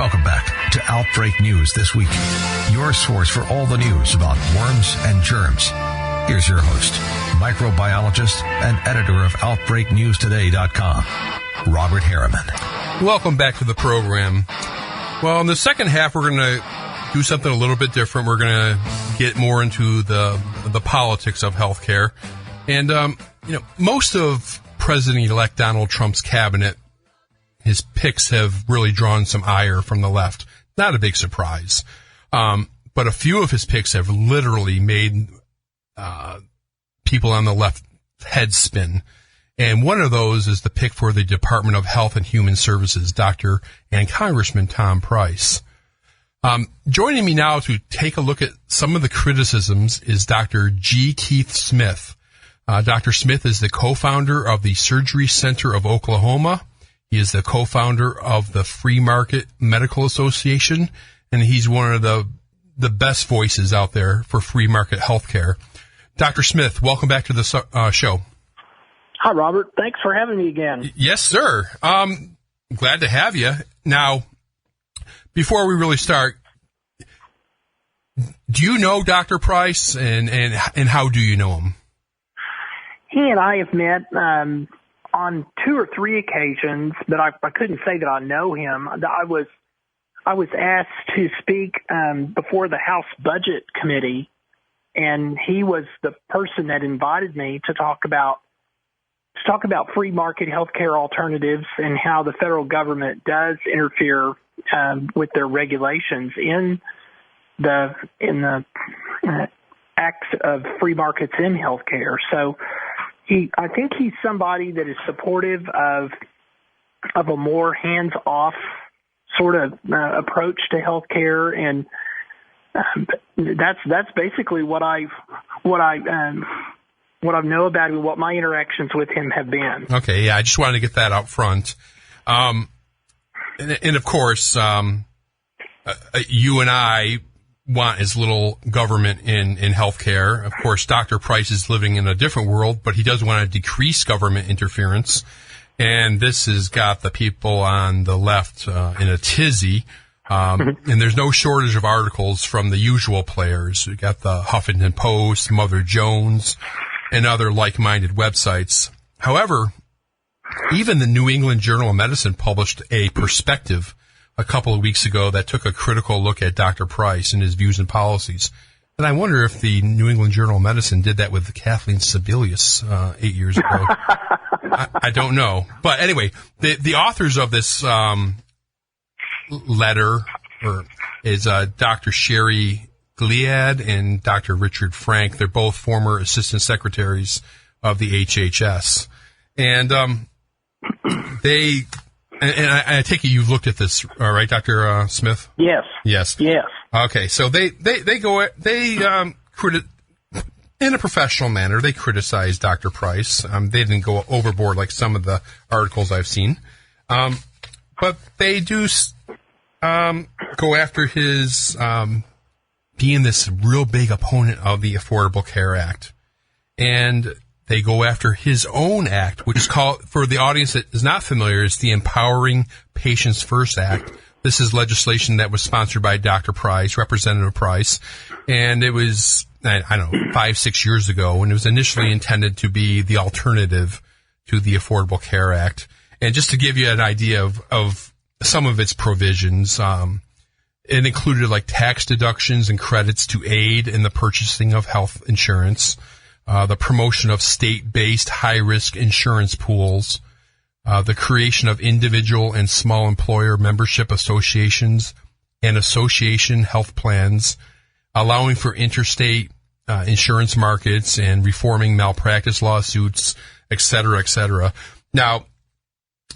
Welcome back to Outbreak News This Week, your source for all the news about worms and germs. Here's your host, microbiologist and editor of OutbreakNewsToday.com, Robert Harriman. Welcome back to the program. Well, in the second half, we're going to do something a little bit different. We're going to get more into the politics of healthcare. And, most of President-elect Donald Trump's cabinet, his picks have really drawn some ire from the left. Not a big surprise. But a few of his picks have literally made people on the left head spin. And one of those is the pick for the Department of Health and Human Services, Dr. and Congressman Tom Price. Joining me now to take a look at some of the criticisms is Dr. G. Keith Smith. Dr. Smith is the co-founder of the Surgery Center of Oklahoma. He is the co-founder of the Free Market Medical Association, and he's one of the best voices out there for free market healthcare. Dr. Smith, welcome back to the show. Hi, Robert. Thanks for having me again. Yes, sir. Glad to have you. Now, before we really start, do you know Dr. Price, and how do you know him? He and I have met on 2 or 3 occasions, but I couldn't say that I know him. I was asked to speak before the House Budget Committee, and he was the person that invited me to talk about free market healthcare alternatives and how the federal government does interfere with their regulations in the acts of free markets in healthcare. So I think he's somebody that is supportive of a more hands-off sort of approach to healthcare, and that's basically what I know about him, what my interactions with him have been. Okay, yeah, I just wanted to get that out front. And of course, you and I want as little government in healthcare. Of course, Dr. Price is living in a different world, but he does want to decrease government interference. And this has got the people on the left in a tizzy. And there's no shortage of articles from the usual players. We got the Huffington Post, Mother Jones, and other like-minded websites. However, even the New England Journal of Medicine published a perspective a couple of weeks ago that took a critical look at Dr. Price and his views and policies. And I wonder if the New England Journal of Medicine did that with Kathleen Sebelius 8 years ago. I don't know. But anyway, the authors of this letter is Dr. Sherry Gliad and Dr. Richard Frank. They're both former assistant secretaries of the HHS. And I take it you've looked at this, all right, Dr. Smith? Yes. Yes. Yes. Okay, so they in a professional manner, they criticize Dr. Price. They didn't go overboard like some of the articles I've seen. But they do go after his being this real big opponent of the Affordable Care Act. And they go after his own act, which is called, for the audience that is not familiar, it's the Empowering Patients First Act. This is legislation that was sponsored by Dr. Price, Representative Price, and it was, I don't know, 5-6 years ago, and it was initially intended to be the alternative to the Affordable Care Act. And just to give you an idea of some of its provisions, it included like tax deductions and credits to aid in the purchasing of health insurance, the promotion of state-based high-risk insurance pools, the creation of individual and small employer membership associations and association health plans, allowing for interstate insurance markets and reforming malpractice lawsuits, et cetera, et cetera. Now,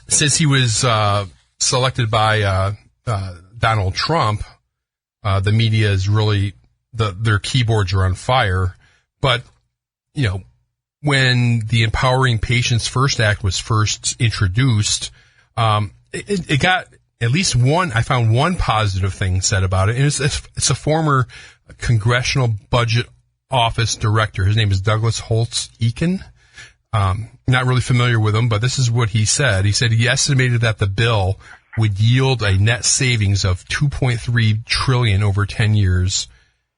since he was selected by Donald Trump, the media is really, their keyboards are on fire. But when the Empowering Patients First Act was first introduced, it got at least one, I found one positive thing said about it. And it's a former Congressional Budget Office director. His name is Douglas Holtz-Eakin. Not really familiar with him, but this is what he said. He said he estimated that the bill would yield a net savings of $2.3 trillion over 10 years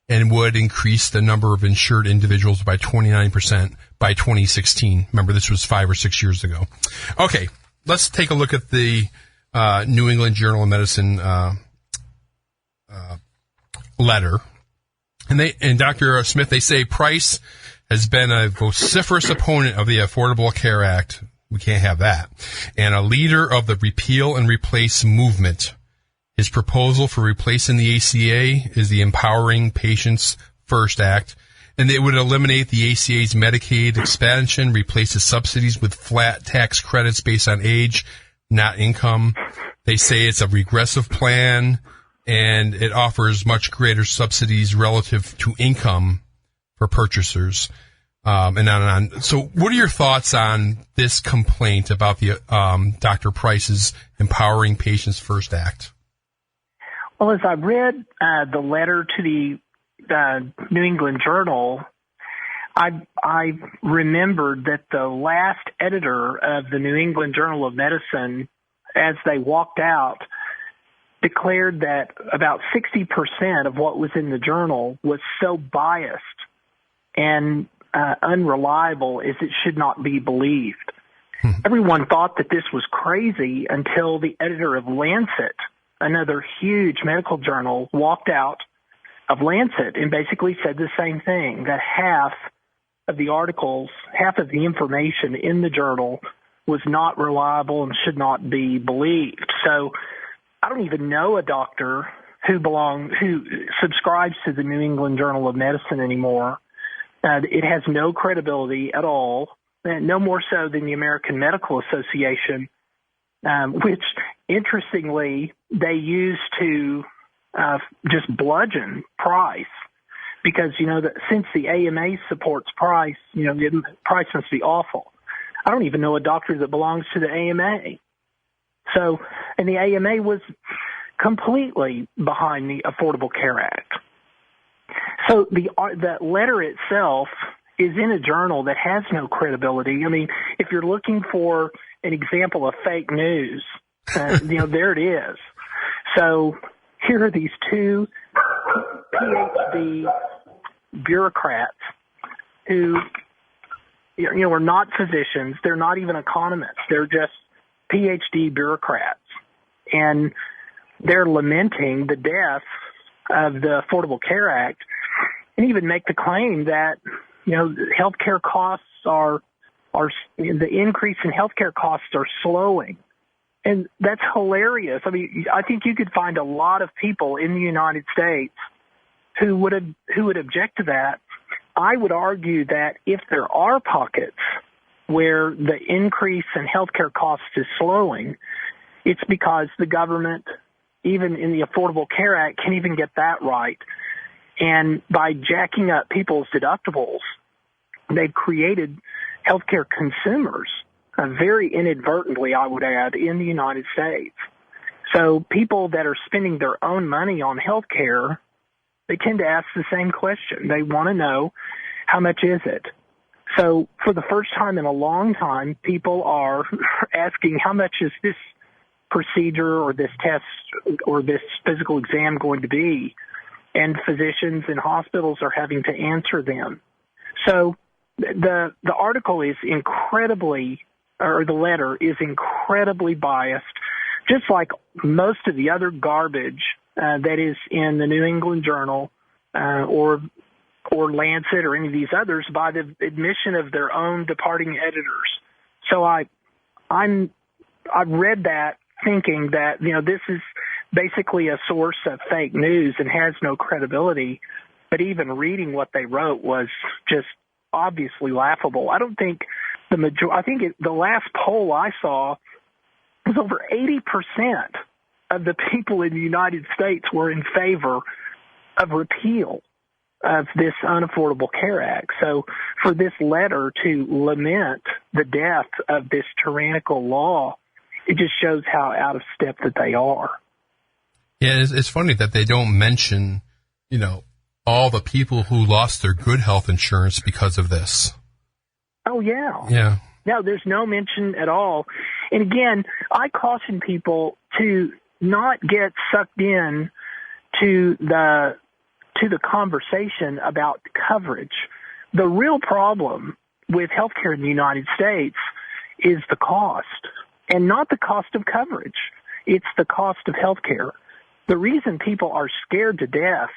and would increase the number of insured individuals by 29% by 2016. Remember, this was 5 or 6 years ago. Okay, let's take a look at the New England Journal of Medicine letter. And Dr. Smith, they say Price has been a vociferous opponent of the Affordable Care Act. We can't have that. And a leader of the repeal and replace movement. His proposal for replacing the ACA is the Empowering Patients First Act, and it would eliminate the ACA's Medicaid expansion, replace the subsidies with flat tax credits based on age, not income. They say it's a regressive plan, and it offers much greater subsidies relative to income for purchasers, and on and on. So what are your thoughts on this complaint about the Dr. Price's Empowering Patients First Act? Well, as I read the letter to the New England Journal, I remembered that the last editor of the New England Journal of Medicine, as they walked out, declared that about 60% of what was in the journal was so biased and unreliable as it should not be believed. Everyone thought that this was crazy until the editor of Lancet, another huge medical journal, walked out of Lancet and basically said the same thing, that half of the articles, half of the information in the journal was not reliable and should not be believed. So I don't even know a doctor who subscribes to the New England Journal of Medicine anymore. It has no credibility at all, no more so than the American Medical Association, which, interestingly, they used to just bludgeon Price because, that since the AMA supports Price, Price must be awful. I don't even know a doctor that belongs to the AMA. So, and the AMA was completely behind the Affordable Care Act. So the letter itself is in a journal that has no credibility. I mean, if you're looking for an example of fake news, there it is. So here are these two PhD bureaucrats who, are not physicians. They're not even economists. They're just PhD bureaucrats. And they're lamenting the death of the Affordable Care Act and even make the claim that, healthcare costs are the increase in healthcare costs are slowing. And that's hilarious. I mean, I think you could find a lot of people in the United States who would object to that. I would argue that if there are pockets where the increase in healthcare costs is slowing, it's because the government, even in the Affordable Care Act, can't even get that right. And by jacking up people's deductibles, they've created healthcare consumers, very inadvertently, I would add, in the United States. So people that are spending their own money on healthcare, they tend to ask the same question. They want to know, how much is it? So for the first time in a long time, people are asking, how much is this procedure or this test or this physical exam going to be? And physicians and hospitals are having to answer them. So the article is the letter is incredibly biased, just like most of the other garbage that is in the New England Journal or Lancet or any of these others by the admission of their own departing editors. So I read that thinking that, this is basically a source of fake news and has no credibility. But even reading what they wrote was just obviously laughable. I don't think the last poll I saw was over 80% of the people in the United States were in favor of repeal of this Unaffordable Care Act. So for this letter to lament the death of this tyrannical law, it just shows how out of step that they are. Yeah, it's funny that they don't mention, all the people who lost their good health insurance because of this. Oh, yeah. Yeah. No, there's no mention at all. And again, I caution people, to not get sucked in to the conversation about coverage. The real problem with healthcare in the United States is the cost, and not the cost of coverage. It's the cost of healthcare. The reason people are scared to death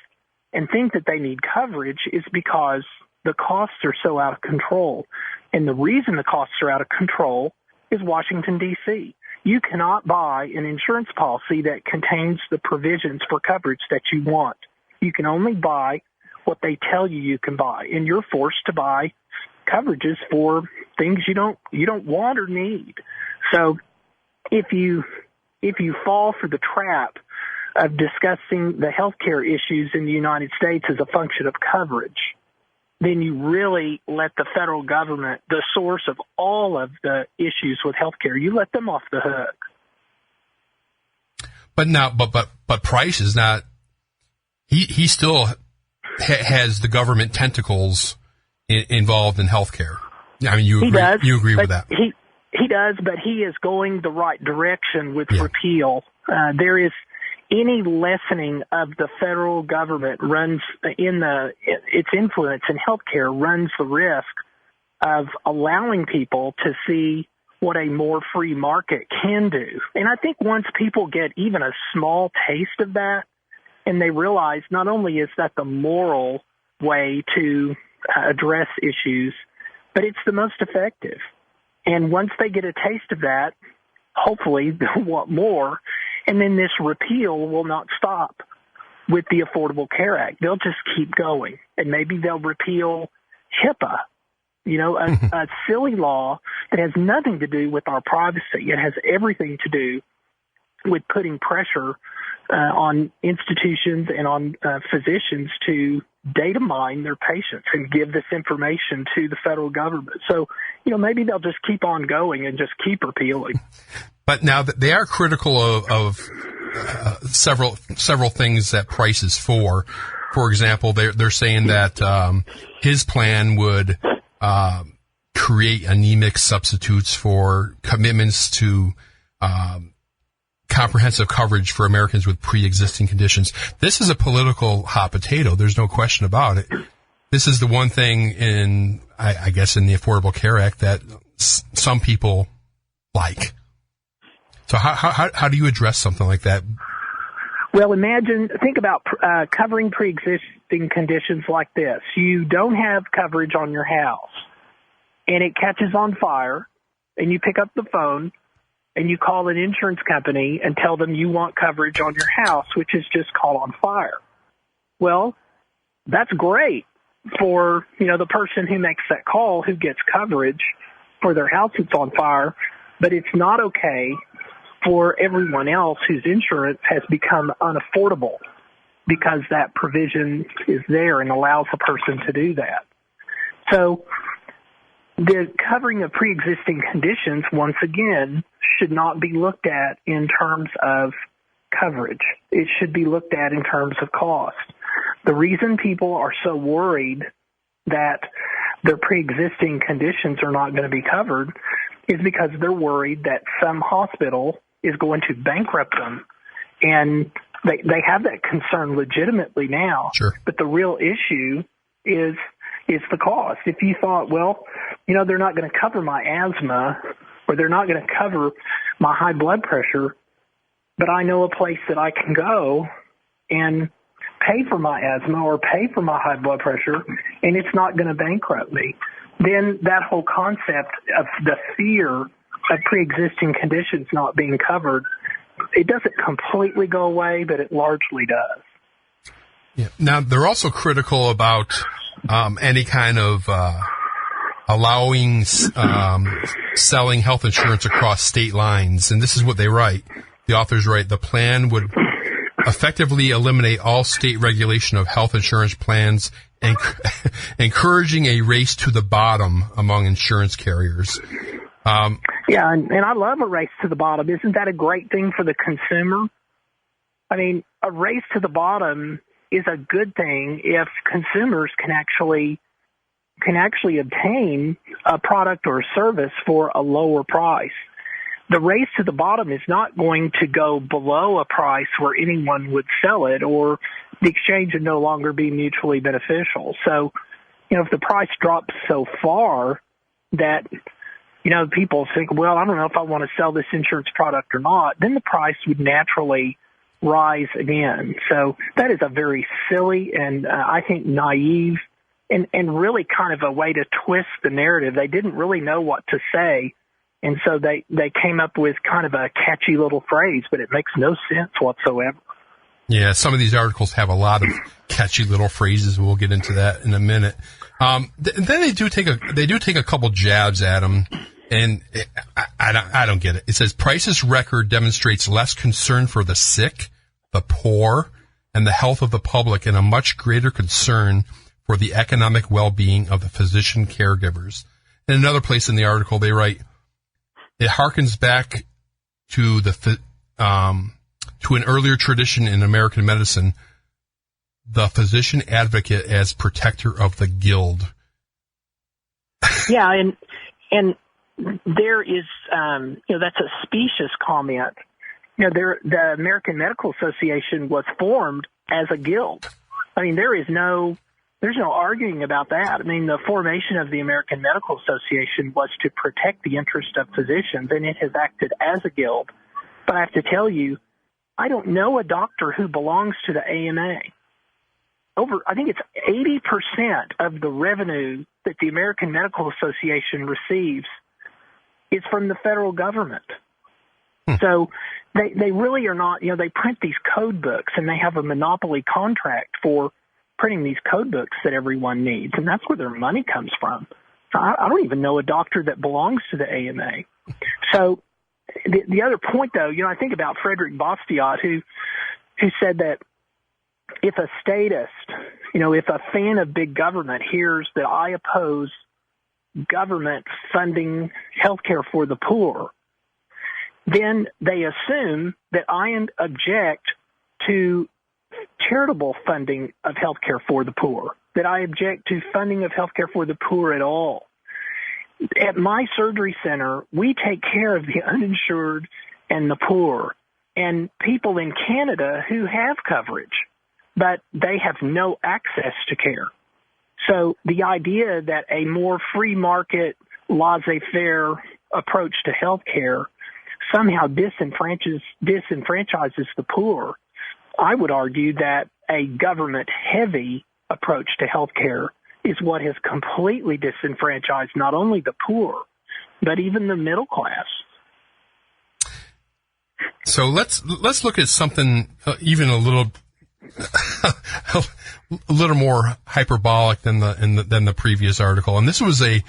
and think that they need coverage is because the costs are so out of control. And the reason the costs are out of control is Washington, D.C. You cannot buy an insurance policy that contains the provisions for coverage that you want. You can only buy what they tell you can buy, and you're forced to buy coverages for things you don't want or need. So if you fall for the trap of discussing the healthcare issues in the United States as a function of coverage, then you really let the federal government, the source of all of the issues with healthcare, you let them off the hook. But now, but Price is not. He still has the government tentacles involved in healthcare. I mean, you agree with that? He does, but he is going the right direction with repeal. There is any lessening of the federal government its influence in healthcare runs the risk of allowing people to see what a more free market can do. And I think once people get even a small taste of that, and they realize not only is that the moral way to address issues, but it's the most effective. And once they get a taste of that, hopefully they'll want more. And then this repeal will not stop with the Affordable Care Act. They'll just keep going. And maybe they'll repeal HIPAA, a silly law that has nothing to do with our privacy. It has everything to do with putting pressure on institutions and on physicians to data mine their patients and give this information to the federal government. So, maybe they'll just keep on going and just keep repealing. But now they are critical of several things that Price is for. For example, they're saying that his plan would create anemic substitutes for commitments to comprehensive coverage for Americans with pre-existing conditions. This is a political hot potato. There's no question about it. This is the one thing I guess in the Affordable Care Act that some people like. So how do you address something like that? Well, think about covering pre-existing conditions like this. You don't have coverage on your house, and it catches on fire, and you pick up the phone, and you call an insurance company and tell them you want coverage on your house, which is just caught on fire. Well, that's great for, the person who makes that call who gets coverage for their house that's on fire, but it's not okay for everyone else whose insurance has become unaffordable because that provision is there and allows a person to do that. So the covering of pre-existing conditions, once again, should not be looked at in terms of coverage. It should be looked at in terms of cost. The reason people are so worried that their pre-existing conditions are not going to be covered is because they're worried that some hospital is going to bankrupt them. And they have that concern legitimately now. Sure. But the real issue is the cost. If you thought, they're not going to cover my asthma or they're not going to cover my high blood pressure, but I know a place that I can go and pay for my asthma or pay for my high blood pressure, and it's not going to bankrupt me, then that whole concept of the fear of pre-existing conditions not being covered, it doesn't completely go away, but it largely does. Yeah. Now, they're also critical about any kind of allowing selling health insurance across state lines. And this is what they write. The authors write, the plan would effectively eliminate all state regulation of health insurance plans, encouraging a race to the bottom among insurance carriers. And I love a race to the bottom. Isn't that a great thing for the consumer? I mean, a race to the bottom is a good thing if consumers can actually obtain a product or a service for a lower price. the race to the bottom is not going to go below a price where anyone would sell it, or the exchange would no longer be mutually beneficial. So, if the price drops so far that, people think, well, I don't know if I want to sell this insurance product or not, then the price would naturally rise again. So that is a very silly and I think naive and really kind of a way to twist the narrative. They didn't really know what to say. And so they came up with kind of a catchy little phrase, but it makes no sense whatsoever. Yeah, some of these articles have a lot of catchy little phrases. We'll get into that in a minute. Then they do take a couple jabs at them, and I don't get it. It says Price's record demonstrates less concern for the sick, the poor, and the health of the public, and a much greater concern for the economic well-being of the physician caregivers. In another place in the article, they write, it harkens back to to an earlier tradition in American medicine, the physician advocate as protector of the guild. Yeah, and there is, that's a specious comment. The American Medical Association was formed as a guild. I mean, there's no arguing about that. I mean, the formation of the American Medical Association was to protect the interest of physicians, and it has acted as a guild. But I have to tell you, I don't know a doctor who belongs to the AMA. I think it's 80% of the revenue that the American Medical Association receives is from the federal government. So they really are not, they print these code books and they have a monopoly contract for printing these code books that everyone needs. And that's where their money comes from. So I don't even know a doctor that belongs to the AMA. So the other point, though, I think about Frederick Bastiat, who said that if a statist, if a fan of big government hears that I oppose government funding healthcare for the poor, then they assume that I object to charitable funding of healthcare for the poor, that I object to funding of healthcare for the poor at all. At my surgery center, we take care of the uninsured and the poor and people in Canada who have coverage, but they have no access to care. So the idea that a more free market, laissez-faire approach to healthcare somehow disenfranchises the poor, I would argue that a government-heavy approach to healthcare is what has completely disenfranchised not only the poor, but even the middle class. So let's look at something even a little more hyperbolic than the previous article. And this was a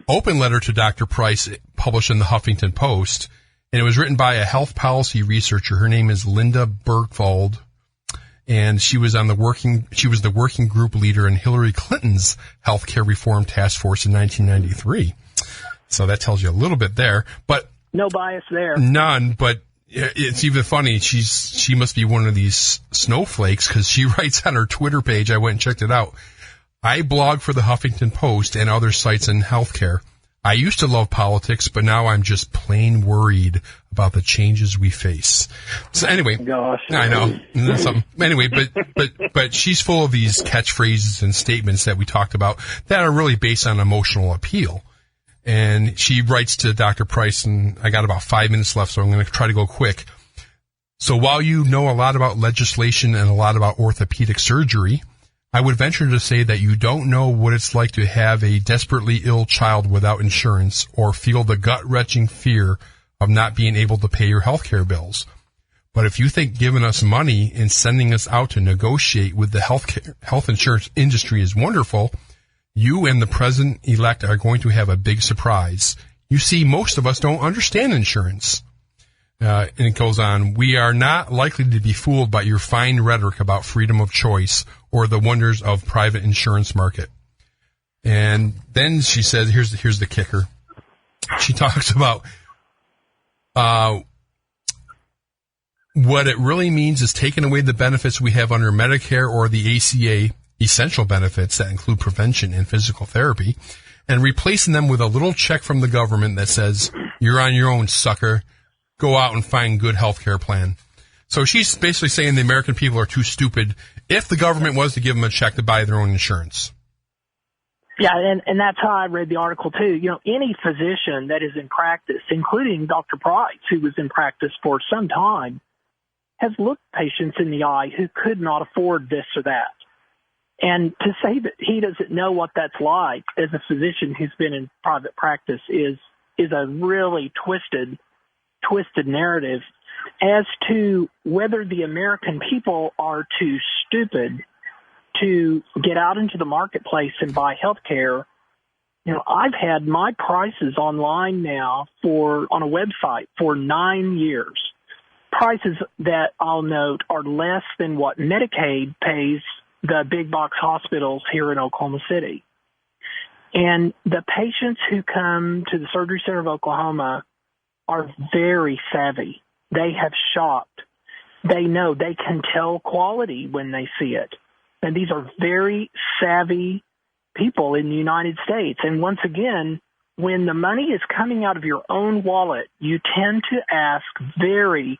open letter to Dr. Price published in the Huffington Post, and it was written by a health policy researcher. Her name is Linda Burke, and she was the working group leader in Hillary Clinton's healthcare reform task force in 1993. So that tells you a little bit there, but no bias there. None, but it's even funny. She must be one of these snowflakes, because she writes on her Twitter page, I went and checked it out, I blog for the Huffington Post and other sites in healthcare. I used to love politics, but now I'm just plain worried about the changes we face. So anyway, gosh, I know. Anyway, but she's full of these catchphrases and statements that we talked about that are really based on emotional appeal. And she writes to Dr. Price, and I got about 5 minutes left, so I'm going to try to go quick. So while you know a lot about legislation and a lot about orthopedic surgery, I would venture to say that you don't know what it's like to have a desperately ill child without insurance, or feel the gut-wrenching fear of not being able to pay your health care bills. But if you think giving us money and sending us out to negotiate with the health insurance industry is wonderful, you and the president-elect are going to have a big surprise. You see, most of us don't understand insurance. And it goes on, we are not likely to be fooled by your fine rhetoric about freedom of choice or the wonders of private insurance market. And then she says, here's the kicker. She talks about what it really means is taking away the benefits we have under Medicare or the ACA, essential benefits that include prevention and physical therapy, and replacing them with a little check from the government that says, You're on your own, sucker. Go out and find a good health care plan. So she's basically saying the American people are too stupid if the government was to give them a check to buy their own insurance. Yeah, and that's how I read the article, too. You know, any physician that is in practice, including Dr. Price, who was in practice for some time, has looked patients in the eye who could not afford this or that. And to say that he doesn't know what that's like as a physician who's been in private practice is a really twisted narrative as to whether the American people are too stupid to get out into the marketplace and buy health care. You know, I've had my prices online now on a website for 9 years. Prices that I'll note are less than what Medicaid pays the big box hospitals here in Oklahoma City. And the patients who come to the Surgery Center of Oklahoma are very savvy. They have shopped. They know, they can tell quality when they see it. And these are very savvy people in the United States. And once again, when the money is coming out of your own wallet, you tend to ask very,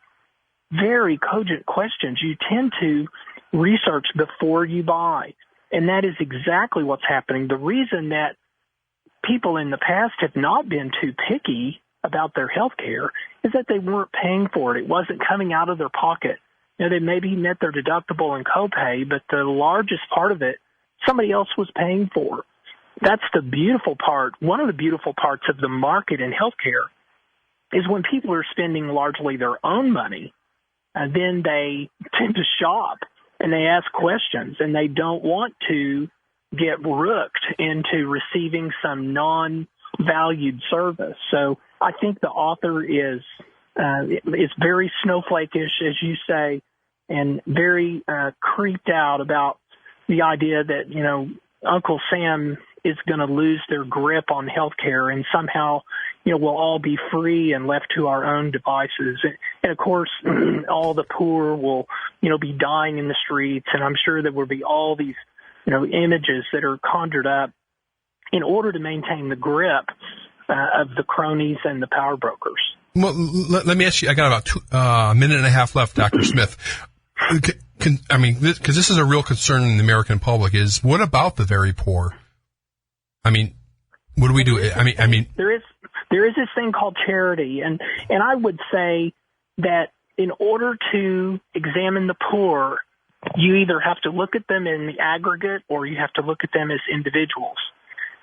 very cogent questions. You tend to research before you buy. And that is exactly what's happening. The reason that people in the past have not been too picky about their health care is that they weren't paying for it. It wasn't coming out of their pocket. You know, they maybe met their deductible and copay, but the largest part of it, somebody else was paying for. That's the beautiful part. One of the beautiful parts of the market in healthcare is when people are spending largely their own money, and then they tend to shop and they ask questions, and they don't want to get rooked into receiving some non-valued service. So I think the author is very snowflake-ish, as you say, and very creeped out about the idea that, you know, Uncle Sam is going to lose their grip on healthcare and somehow, you know, we'll all be free and left to our own devices. And of course, all the poor will, you know, be dying in the streets. And I'm sure there will be all these, you know, images that are conjured up in order to maintain the grip of the cronies and the power brokers. Well, let me ask you, I got about a minute and a half left, Dr. Smith. Because this is a real concern in the American public, is what about the very poor? I mean, what do we do? I mean, there is this thing called charity, and I would say that in order to examine the poor, you either have to look at them in the aggregate or you have to look at them as individuals.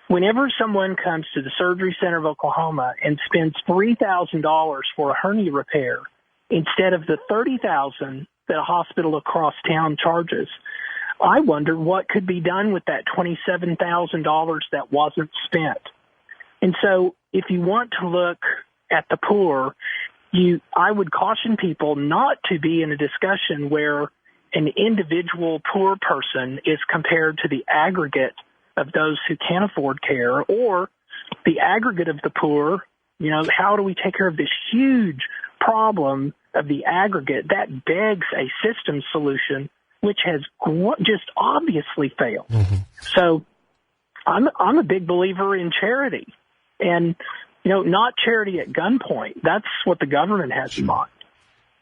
Whenever someone comes to the Surgery Center of Oklahoma and spends $3,000 for a hernia repair instead of the $30,000 that a hospital across town charges, I wonder what could be done with that $27,000 that wasn't spent. And so if you want to look at the poor, I would caution people not to be in a discussion where an individual poor person is compared to the aggregate of those who can't afford care, or the aggregate of the poor. You know, how do we take care of this huge problem of the aggregate? That begs a system solution, which has just obviously failed. Mm-hmm. So I'm a big believer in charity, and, you know, not charity at gunpoint. That's what the government has in mind.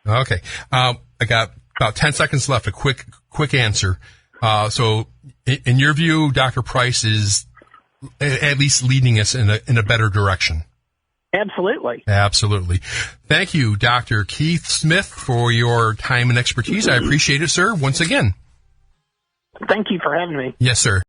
Okay. I got about 10 seconds left. A quick answer. So in your view, Dr. Price is at least leading us in a better direction. Absolutely. Absolutely. Thank you, Dr. Keith Smith, for your time and expertise. I appreciate it, sir, once again. Thank you for having me. Yes, sir.